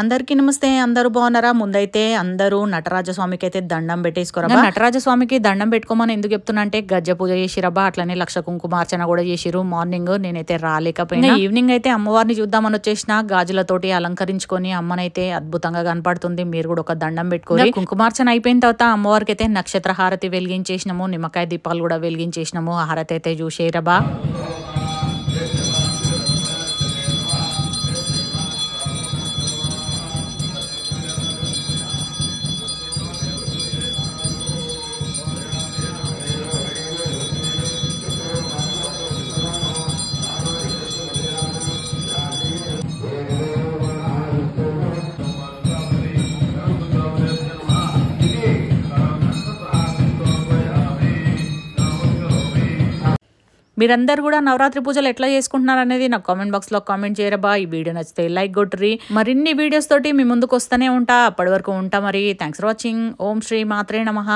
అందరికీ నమస్తే. అందరూ బాగున్నారా? ముందైతే అందరూ నటరాజస్వామికి అయితే దండం పెట్టేసుకోరా. నటరాజస్వామికి దండం పెట్టుకోమని ఎందుకు చెప్తున్నా అంటే గజ్జ పూజ చేసిరబ్బా, అట్లనే లక్ష కుంకుమార్చన కూడా చేసిరు. మార్నింగ్ నేనైతే రాలేకపోయినా ఈవినింగ్ అయితే అమ్మవారిని చూద్దామని వచ్చేసిన. గాజులతోటి అలంకరించుకొని అమ్మనైతే అద్భుతంగా కనపడుతుంది. మీరు కూడా ఒక దండం పెట్టుకోండి. కుంకుమార్చన అయిపోయిన తర్వాత అమ్మవారికి అయితే నక్షత్ర హారతి వెలిగించేసినాము, నిమ్మకాయ దీపాలు కూడా వెలిగించేసినాము. హారతి అయితే చూసేరబ్బా. మీరందరూ కూడా నవరాత్రి పూజలు ఎట్లా చేసుకుంటున్నారు అనేది నాకు కామెంట్ బాక్స్ లో కామెంట్ చేయరబ్బా. ఈ వీడియో నచ్చితే లైక్ కొట్టుర్రి. మరిన్ని వీడియోస్ తోటి మీ ముందుకు వస్తూనే ఉంటా. అప్పటి వరకు ఉంటా మరి. Thanks for watching. ఓం శ్రీ మాత్రే నమః.